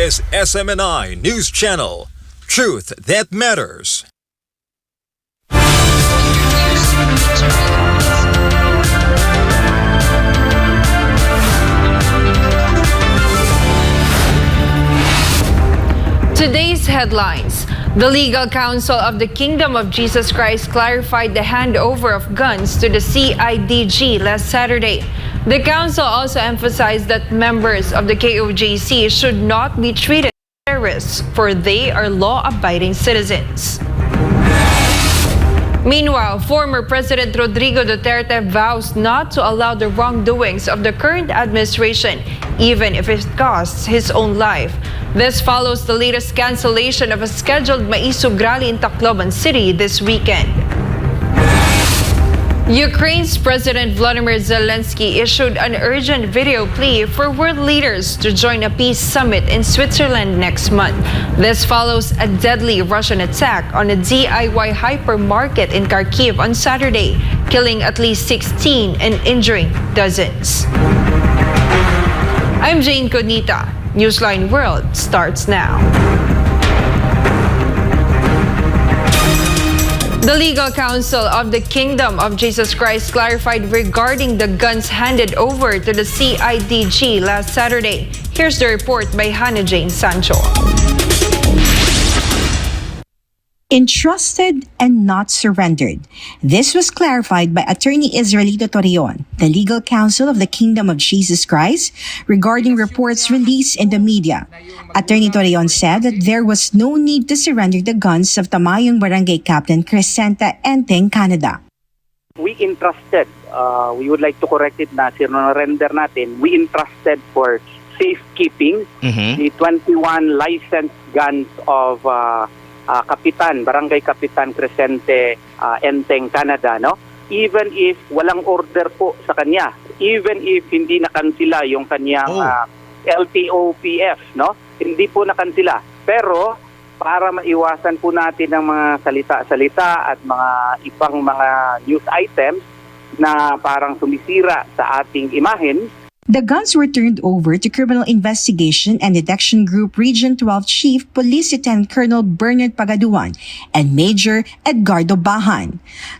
is SMNI News Channel. Truth that matters. Today's headlines. The Legal Council of the Kingdom of Jesus Christ clarified the handover of guns to the CIDG last Saturday. The council also emphasized that members of the KOJC should not be treated as terrorists, for they are law-abiding citizens. Meanwhile, former President Rodrigo Duterte vows not to allow the wrongdoings of the current administration, even if it costs his own life. This follows the latest cancellation of a scheduled Maisog rally in Tacloban City this weekend. Ukraine's President Volodymyr Zelensky issued an urgent video plea for world leaders to join a peace summit in Switzerland next month. This follows a deadly Russian attack on a DIY hypermarket in Kharkiv on Saturday, killing at least 16 and injuring dozens. I'm Jayne Cognita. Newsline World starts now. The Legal Council of the Kingdom of Jesus Christ clarified regarding the guns handed over to the CIDG last Saturday. Here's the report by Jayne Sancho. Entrusted and not surrendered. This was clarified by Attorney Israelito Torreon, the Legal Counsel of the Kingdom of Jesus Christ, regarding reports released in the media. Attorney Torreon said that there was no need to surrender the guns of Tamayong Barangay Captain Crescenta Enteng, Canada. We entrusted, we would like to correct it na render natin, we entrusted for safekeeping the 21 licensed guns of Barangay Kapitan Crescente Enteng, Canada, no? Even if walang order po sa kanya, even if hindi nakansila yung kanyang LTOPF, no? Hindi po nakansila. Pero para maiwasan po natin ang mga salita-salita at mga ibang mga news items na parang sumisira sa ating imahen, the guns were turned over to Criminal Investigation and Detection Group Region 12 Chief Police Lieutenant Colonel Bernard Pagaduan and Major Edgardo Bahan.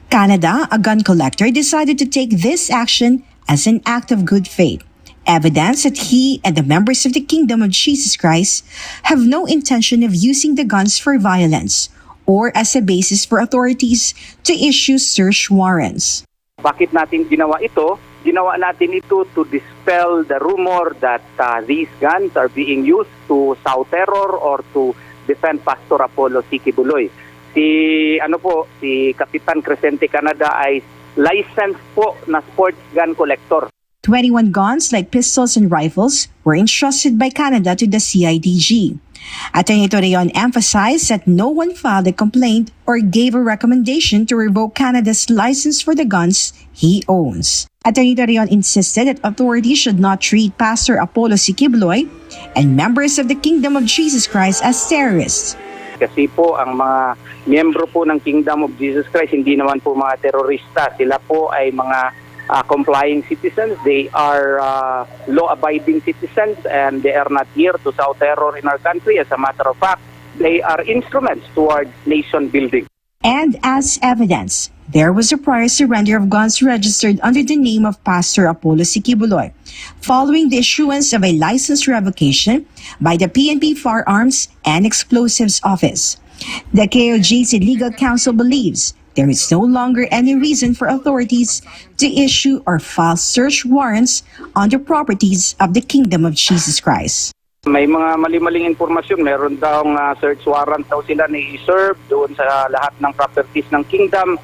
Canada, a gun collector, decided to take this action as an act of good faith. Evidence that he and the members of the Kingdom of Jesus Christ have no intention of using the guns for violence or as a basis for authorities to issue search warrants. Bakit natin ginawa ito? Ginawa natin ito to dispel the rumor that these guns are being used to sow terror or to defend Pastor Apollo Sikibuloy. Si Kapitan Crescente Canada ay licensed po na sports gun collector. 21 guns like pistols and rifles were entrusted by Canada to the CIDG. Attorney Torreon emphasized that no one filed a complaint or gave a recommendation to revoke Canada's license for the guns he owns. Attorney Torreon insisted that authorities should not treat Pastor Apollo Sikibuloy and members of the Kingdom of Jesus Christ as terrorists. Kasi po ang mga miyembro po ng Kingdom of Jesus Christ hindi naman po mga terorista. Sila po ay mga complying citizens. They are law-abiding citizens and they are not here to sow terror in our country. As a matter of fact, they are instruments towards nation building. And as evidence, there was a prior surrender of guns registered under the name of Pastor Apollo Sikibuloy, following the issuance of a license revocation by the PNP Firearms and Explosives Office. The KOJC Legal Counsel believes there is no longer any reason for authorities to issue or file search warrants on the properties of the Kingdom of Jesus Christ. May mga mali-maling informasyon. Meron daw search warrant daw sila na i-serve doon sa lahat ng properties ng Kingdom.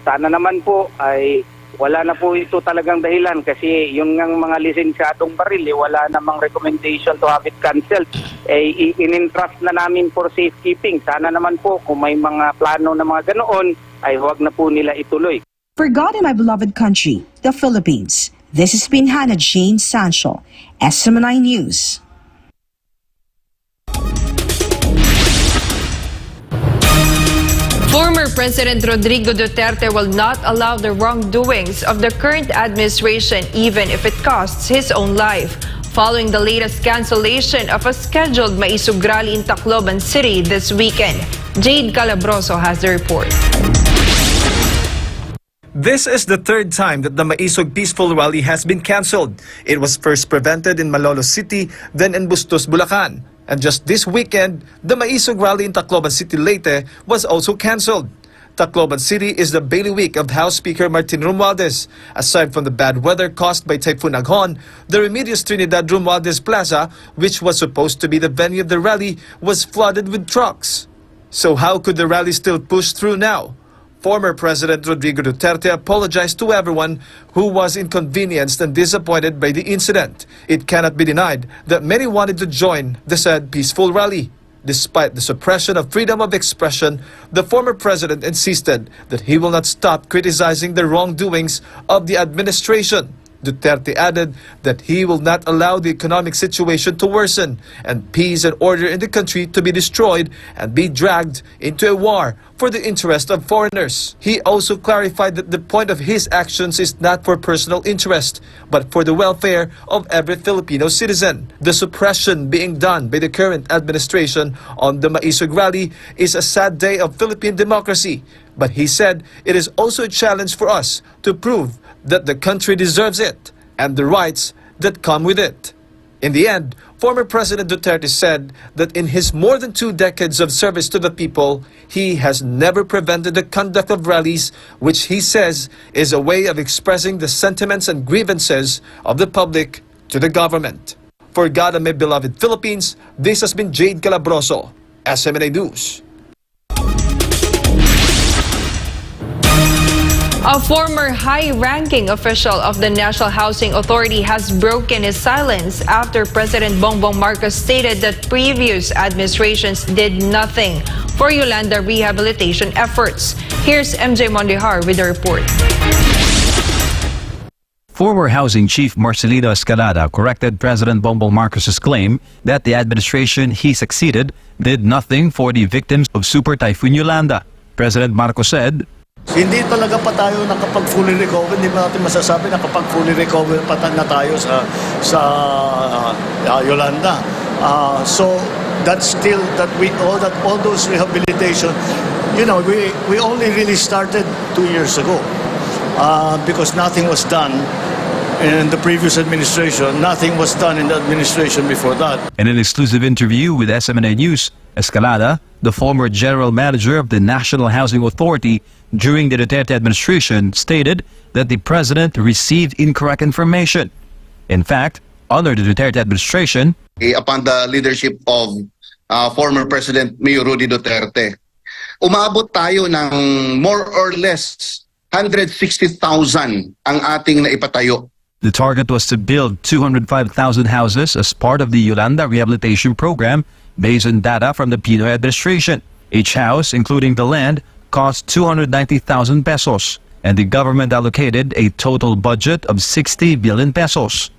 Sana naman po ay wala na po ito talagang dahilan kasi yung mga lisensyadong baril, wala namang recommendation to have it cancelled. In-entrust na namin for safekeeping. Sana naman po kung may mga plano na mga ganoon, ay huwag na po nila ituloy. For God and my beloved country, the Philippines, this has been Jayne Sancho, SMNI News. Former President Rodrigo Duterte will not allow the wrongdoings of the current administration even if it costs his own life. following the latest cancellation of a scheduled maisog rally in Tacloban City this weekend. Jayne Cognita has the report. This is the third time that the Maisog Peaceful Rally has been cancelled. It was first prevented in Malolos City, then in Bustos, Bulacan. And just this weekend, the Maisog Rally in Tacloban City Leyte was also cancelled. Tacloban City is the bailiwick of House Speaker Martin Romualdez. Aside from the bad weather caused by Typhoon Aghon, the Remedios Trinidad Romualdez Plaza, which was supposed to be the venue of the rally, was flooded with trucks. So how could the rally still push through now? Former President Rodrigo Duterte apologized to everyone who was inconvenienced and disappointed by the incident. It cannot be denied that many wanted to join the said peaceful rally. Despite the suppression of freedom of expression, the former president insisted that he will not stop criticizing the wrongdoings of the administration. Duterte added that he will not allow the economic situation to worsen and peace and order in the country to be destroyed and be dragged into a war for the interest of foreigners. He also clarified that the point of his actions is not for personal interest, but for the welfare of every Filipino citizen. The suppression being done by the current administration on the Maisog Rally is a sad day of Philippine democracy. But he said it is also a challenge for us to prove that the country deserves it and the rights that come with it. In the end, former President Duterte said that in his more than 2 decades of service to the people, he has never prevented the conduct of rallies, which he says is a way of expressing the sentiments and grievances of the public to the government. For God and my beloved Philippines, this has been Jayne Cognita, SMNA News. A former high-ranking official of the National Housing Authority has broken his silence after President Bongbong Marcos stated that previous administrations did nothing for Yolanda rehabilitation efforts. Here's MJ Mondihar with the report. Former Housing Chief Marcelino Escalada corrected President Bongbong Marcos's claim that the administration he succeeded did nothing for the victims of Super Typhoon Yolanda. President Marcos said, hindi talaga pa tayo nakapag-fully recover. Hindi pa natin masasabi nakapag-fully recover pa na tayo sa Yolanda. So that's still that all those rehabilitation, we only really started 2 years ago because nothing was done in the previous administration. Nothing was done in the administration before that. In an exclusive interview with SMNA News, Escalada, the former general manager of the National Housing Authority during the Duterte administration, stated that the president received incorrect information. In fact, under the Duterte administration, upon the leadership of former President Mayor Rudy Duterte, umabot tayo ng more or less 160,000 ang ating naipatayo. The target was to build 205,000 houses as part of the Yolanda Rehabilitation Program based on data from the Pinoy administration. Each house, including the land, cost 290,000 pesos, and the government allocated a total budget of 60 billion pesos.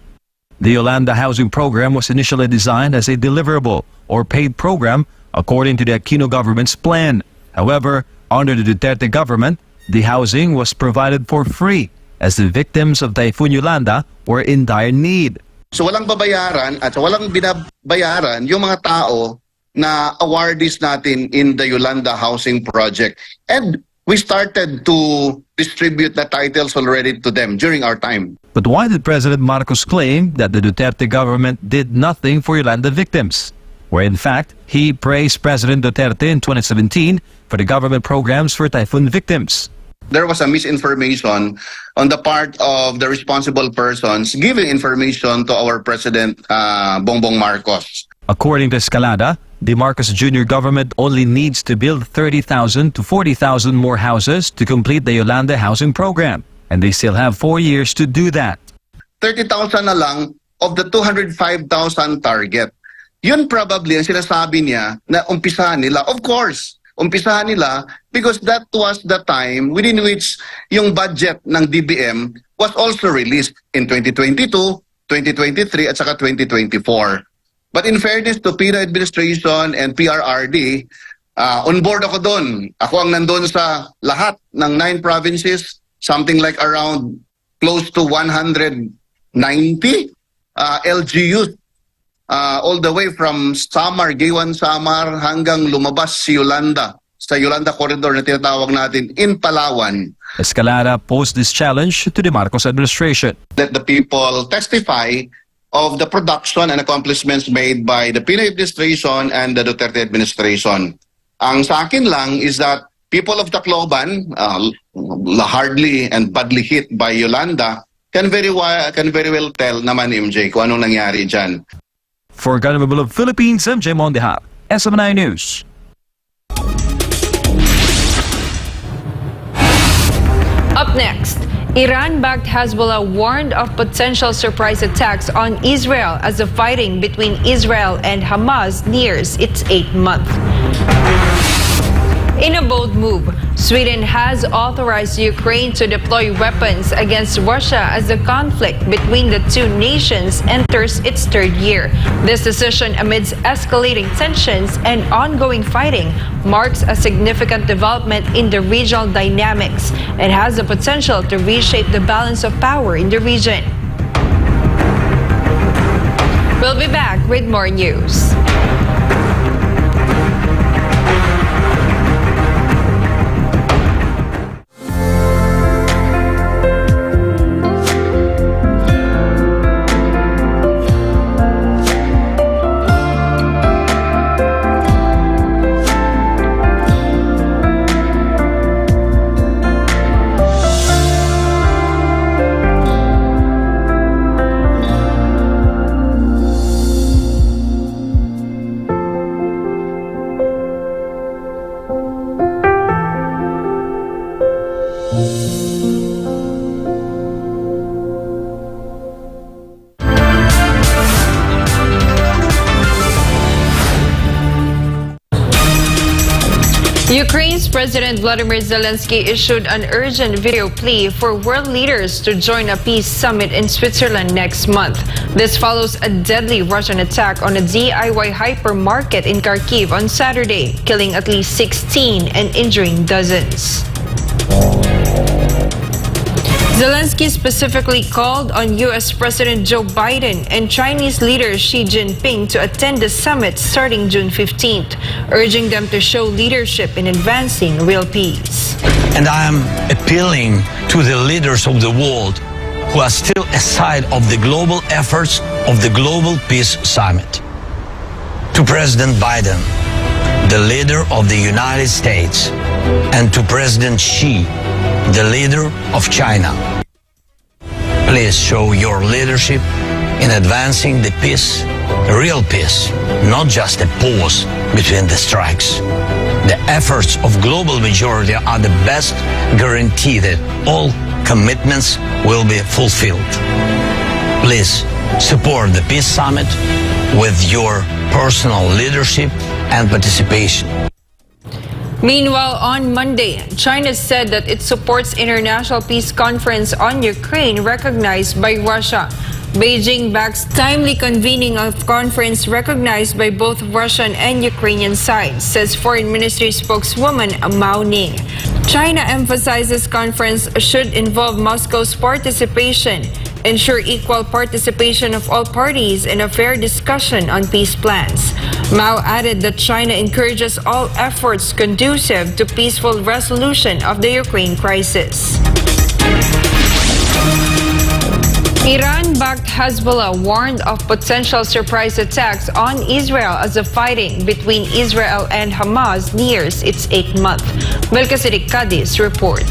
The Yolanda Housing Program was initially designed as a deliverable or paid program according to the Aquino government's plan. However, under the Duterte government, the housing was provided for free as the victims of Typhoon Yolanda were in dire need. So walang babayaran at walang binabayaran yung mga tao na awardees natin in the Yolanda Housing Project. And we started to distribute the titles already to them during our time. But why did President Marcos claim that the Duterte government did nothing for Yolanda victims? Where in fact, he praised President Duterte in 2017 for the government programs for typhoon victims. There was a misinformation on the part of the responsible persons giving information to our President Bongbong Marcos. According to Escalada, the Marcos Jr. government only needs to build 30,000 to 40,000 more houses to complete the Yolanda housing program, and they still have 4 years to do that. 30,000 na lang of the 205,000 target. Yun probably ang sinasabi niya na umpisahan nila. Of course, umpisahan nila because that was the time within which yung budget ng DBM was also released in 2022, 2023 at saka 2024. But in fairness to PIRA administration and PRRD, on board ako doon. Ako ang nandun sa lahat ng 9 provinces, something like around close to 190 LGUs all the way from Samar, Giwan Samar hanggang lumabas si Yolanda sa Yolanda Corridor na tinatawag natin in Palawan. Escalada posed this challenge to the Marcos administration. Let the people testify of the production and accomplishments made by the Pinoy administration and the Duterte administration. Ang sa akin lang is that people of Tacloban, hardly and badly hit by Yolanda, can very well tell naman, MJ, kung anong nangyari dyan. For Government of Philippines, MJ Mondehap, SM9 News. Up next, Iran-backed Hezbollah warned of potential surprise attacks on Israel as the fighting between Israel and Hamas nears its 8th month. In a bold move, Sweden has authorized Ukraine to deploy weapons against Russia as the conflict between the two nations enters its 3rd year. This decision, amidst escalating tensions and ongoing fighting, marks a significant development in the regional dynamics and has the potential to reshape the balance of power in the region. We'll be back with more news. Ukraine's President Volodymyr Zelensky issued an urgent video plea for world leaders to join a peace summit in Switzerland next month. This follows a deadly Russian attack on a DIY hypermarket in Kharkiv on Saturday, killing at least 16 and injuring dozens. Zelensky specifically called on U.S. President Joe Biden and Chinese leader Xi Jinping to attend the summit starting June 15th, urging them to show leadership in advancing real peace. And I am appealing to the leaders of the world who are still aside of the global efforts of the Global Peace Summit. To President Biden, the leader of the United States, and to President Xi, the leader of China. Please show your leadership in advancing the peace, real peace, not just a pause between the strikes. The efforts of global majority are the best guarantee that all commitments will be fulfilled. Please support the Peace Summit with your personal leadership and participation. Meanwhile, on Monday, China said that it supports International Peace Conference on Ukraine recognized by Russia. Beijing backs timely convening of conference recognized by both Russian and Ukrainian sides, says Foreign Ministry spokeswoman Mao Ning. China emphasizes conference should involve Moscow's participation, ensure equal participation of all parties, and a fair discussion on peace plans. Mao added that China encourages all efforts conducive to peaceful resolution of the Ukraine crisis. Iran-backed Hezbollah warned of potential surprise attacks on Israel as the fighting between Israel and Hamas nears its 8th month. Melchizedek Cadiz reports.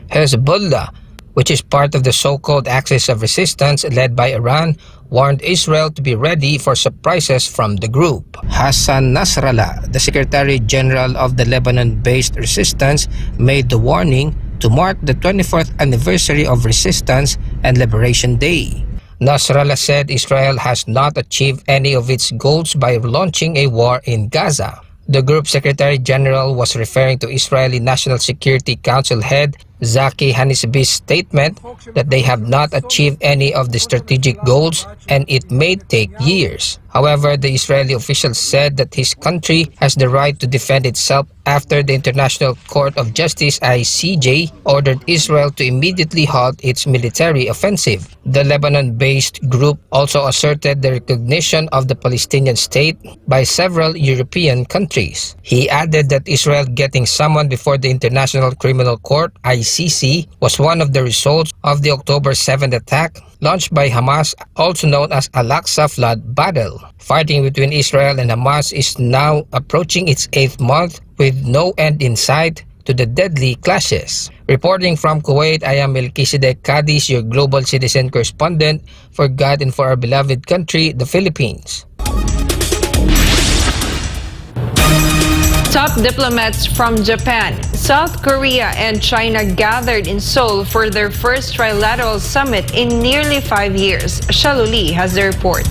Hezbollah, which is part of the so-called Axis of Resistance led by Iran, warned Israel to be ready for surprises from the group. Hassan Nasrallah, the Secretary General of the Lebanon-based resistance, made the warning to mark the 24th anniversary of Resistance and Liberation Day. Nasrallah said Israel has not achieved any of its goals by launching a war in Gaza. The group Secretary General was referring to Israeli National Security Council head Zaki Hanisbi's statement that they have not achieved any of the strategic goals and it may take years. However, the Israeli official said that his country has the right to defend itself after the International Court of Justice (ICJ) ordered Israel to immediately halt its military offensive. The Lebanon-based group also asserted the recognition of the Palestinian state by several European countries. He added that Israel getting summoned before the International Criminal Court (ICC) was one of the results of the October 7th attack launched by Hamas, also known as Al-Aqsa Flood Battle. Fighting between Israel and Hamas is now approaching its 8th month with no end in sight to the deadly clashes. Reporting from Kuwait, I am Melchizedek Cadiz, your global citizen correspondent for God and for our beloved country, the Philippines. Top diplomats from Japan, South Korea, and China gathered in Seoul for their first trilateral summit in nearly 5 years. Shaluli has the report.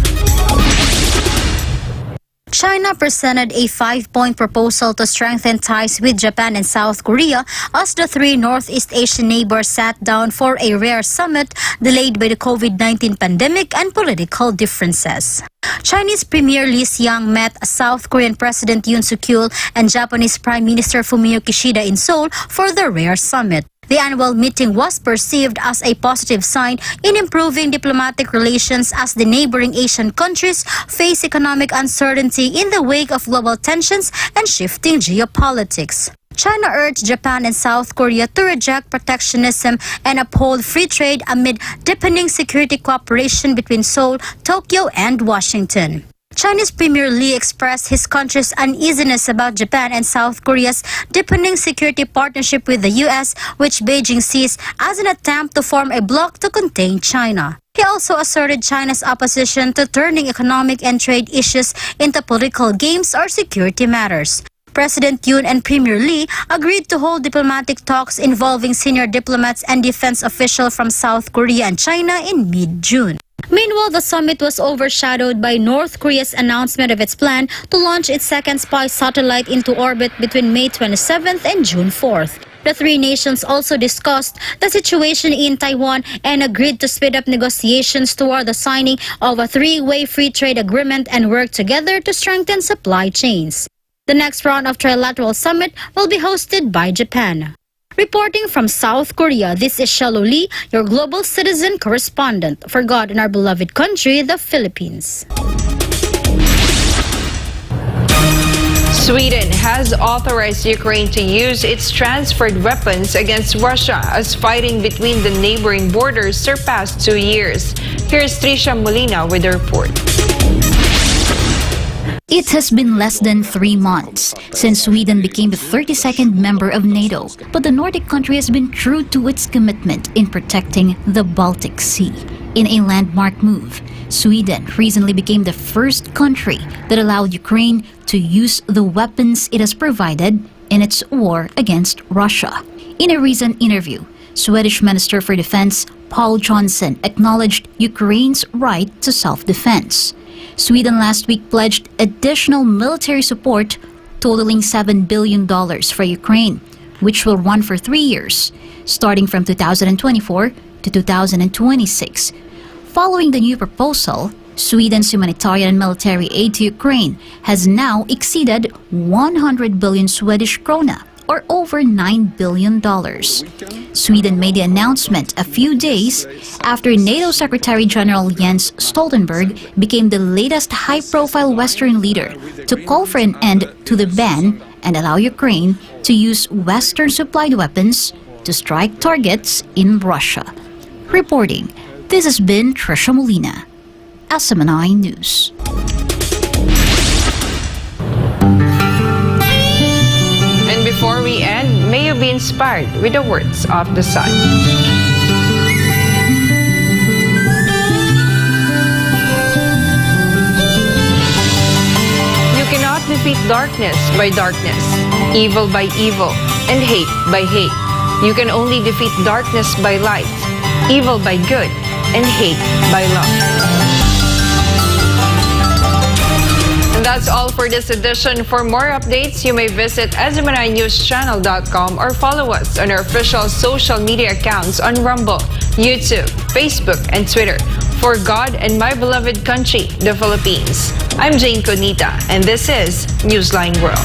China presented a 5-point proposal to strengthen ties with Japan and South Korea as the three Northeast Asian neighbors sat down for a rare summit delayed by the COVID-19 pandemic and political differences. Chinese Premier Li Xiang met South Korean President Yoon Suk-yeol and Japanese Prime Minister Fumio Kishida in Seoul for the rare summit. The annual meeting was perceived as a positive sign in improving diplomatic relations as the neighboring Asian countries face economic uncertainty in the wake of global tensions and shifting geopolitics. China urged Japan and South Korea to reject protectionism and uphold free trade amid deepening security cooperation between Seoul, Tokyo, and Washington. Chinese Premier Li expressed his country's uneasiness about Japan and South Korea's deepening security partnership with the U.S., which Beijing sees as an attempt to form a bloc to contain China. He also asserted China's opposition to turning economic and trade issues into political games or security matters. President Yoon and Premier Li agreed to hold diplomatic talks involving senior diplomats and defense officials from South Korea and China in mid-June. Meanwhile, the summit was overshadowed by North Korea's announcement of its plan to launch its second spy satellite into orbit between May 27th and June 4th. The three nations also discussed the situation in Taiwan and agreed to speed up negotiations toward the signing of a three-way free trade agreement and work together to strengthen supply chains. The next round of trilateral summit will be hosted by Japan. Reporting from South Korea, this is Shalu Lee, your global citizen correspondent for God and our beloved country, the Philippines. Sweden has authorized Ukraine to use its transferred weapons against Russia as fighting between the neighboring borders surpassed 2 years. Here's Trisha Molina with the report. It has been less than 3 months since Sweden became the 32nd member of NATO, but the Nordic country has been true to its commitment in protecting the Baltic Sea. In a landmark move, Sweden recently became the first country that allowed Ukraine to use the weapons it has provided in its war against Russia. In a recent interview, Swedish Minister for Defense Paul Johnson acknowledged Ukraine's right to self-defense. Sweden last week pledged additional military support totaling $7 billion for Ukraine, which will run for 3 years, starting from 2024 to 2026. Following the new proposal, Sweden's humanitarian and military aid to Ukraine has now exceeded 100 billion Swedish krona, or over $9 billion. Sweden made the announcement a few days after NATO Secretary General Jens Stoltenberg became the latest high-profile Western leader to call for an end to the ban and allow Ukraine to use Western-supplied weapons to strike targets in Russia. Reporting, this has been Trisha Molina, SMNI News. Before we end, may you be inspired with the words of the sun. You cannot defeat darkness by darkness, evil by evil, and hate by hate. You can only defeat darkness by light, evil by good, and hate by love. And And that's all for this edition. For more updates, you may visit SMNINewsChannel.com or follow us on our official social media accounts on Rumble, YouTube, Facebook, and Twitter. For God and my beloved country, the Philippines. I'm Jayne Cognita, and this is Newsline World.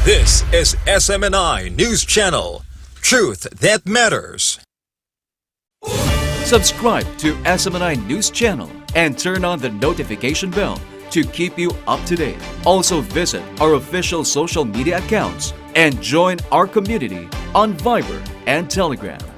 This is SMNI News Channel. Truth that matters. Subscribe to SMNI News Channel and turn on the notification bell to keep you up to date. Also visit our official social media accounts and join our community on Viber and Telegram.